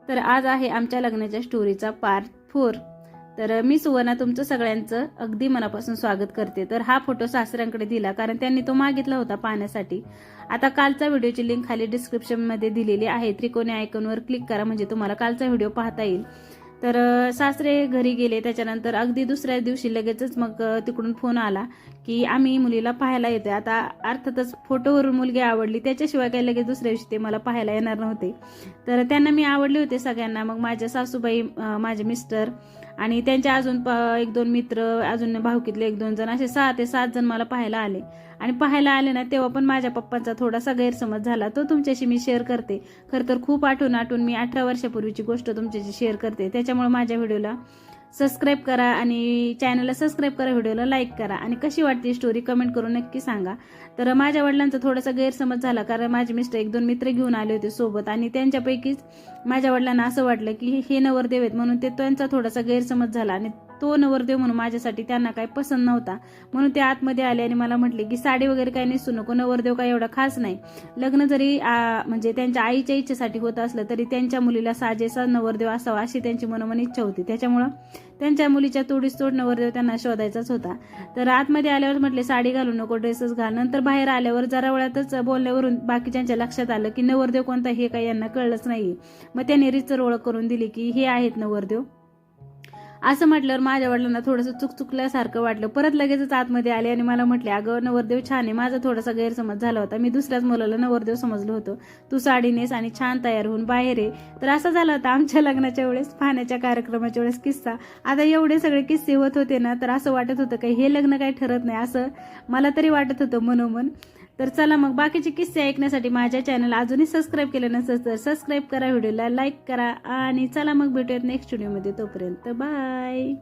तर आज आहे आमच्या लग्नाच्या स्टोरीचा पार्ट 4। तर मी सुवर्णा तुमचं सगळ्यांचं अगदी मनापासून स्वागत करते। तर हा फोटो सासऱ्यांकडे दिला कारण त्यांनी तो मागितला होता पाहण्यासाठी। आता कालचा व्हिडिओची लिंक खाली डिस्क्रिप्शन मध्ये दिलेली आहे, त्रिकोणी आयकॉनवर क्लिक करा म्हणजे तुम्हाला कालचा व्हिडिओ पाहता येईल। तर सासरे घरी गेले, त्याच्यानंतर अगदी दुसऱ्या दिवशी लगेचच मग तिकडून फोन आला की आम्ही मुलीला पाहायला येतोय। आता अर्थातच फोटोवरून मुलगी आवडली, त्याच्याशिवाय काही लगेच दुसऱ्या दिवशी ते मला पाहायला येणार नव्हते। तर त्यांना मी आवडले होते सगळ्यांना। मग माझ्या सासूबाई, माझे मिस्टर आणि त्यांचे अजून 1-2 मित्र, अजून भाऊकीतले 1-2 जण, असे 6 ते 7 जण मला पाहायला आले। आणि पाहायला आले ना तेव्हा पण माझ्या पप्पांचा थोडासा गैरसमज झाला, तो तुमच्याशी मी शेअर करते। खरं तर खूप आठवून मी 18 वर्षापूर्वीची गोष्ट तुमच्याशी शेअर करते। त्याच्यामुळे माझ्या व्हिडिओला सबस्क्राईब करा आणि चॅनलला सबस्क्राईब करा, व्हिडिओला लाईक करा आणि कशी वाटते स्टोरी कमेंट करून नक्की सांगा। तर माझ्या वडिलांचा थोडासा गैरसमज झाला कारण माझे मिस्टर 1-2 मित्र घेऊन आले होते सोबत आणि त्यांच्यापैकीच माझ्या वडिलांना असं वाटलं की हे नवरदेव आहेत म्हणून ते त्यांचा थोडासा गैरसमज झाला आणि तो नवरदेव म्हणून माझ्यासाठी त्यांना काही पसंत नव्हता। म्हणून ते आतमध्ये आले आणि मला म्हटले की साडी वगैरे काही नेसू नको, नवरदेव काही एवढा खास नाही। लग्न जरी म्हणजे त्यांच्या आईच्या इच्छेसाठी होत असलं तरी त्यांच्या मुलीला साजेसा नवरदेव असावा अशी त्यांची मनोमन इच्छा होती। त्याच्यामुळं त्यांच्या मुलीच्या तोडीस तोड नवरदेव त्यांना शोधायचाच होता। तर आतमध्ये आल्यावर म्हटले साडी घालू नको, ड्रेसच घाल। नंतर बाहेर आल्यावर जरा वेळातच बोलण्यावरून बाकीच्यांच्या लक्षात आलं की नवरदेव कोणता हे काही यांना कळलंच नाही। मग त्यांनी रीतसर ओळख करून दिली की हे आहेत नवरदेव। असं म्हटल्यावर माझ्या वडिलांना थोडंसं चुकचुकल्यासारखं वाटलं। परत लगेचच आतमध्ये आले आणि मला म्हटले अगं नवरदेव छान आहे, माझा थोडासा गैरसमज झाला होता, मी दुसऱ्याच मुलाला नवरदेव समजलं होतं, तू साडी नेस आणि छान तयार होऊन बाहेर आहे। तर असं झालं होतं आमच्या लग्नाच्या वेळेस, पाहण्याच्या कार्यक्रमाच्या वेळेस किस्सा। आता एवढे सगळे किस्से होत होते ना तर असं वाटत होतं की हे लग्न काही ठरत नाही, असं मला तरी वाटत होतं मनोमन। तर चला मग बाकीचे किस्से ऐकण्यासाठी माझ्या चॅनल अजूनही सबस्क्राईब केलं नसेल तर सबस्क्राईब करा, व्हिडिओला लाईक करा आणि चला मग भेटूयात नेक्स्ट व्हिडिओमध्ये। तोपर्यंत बाय।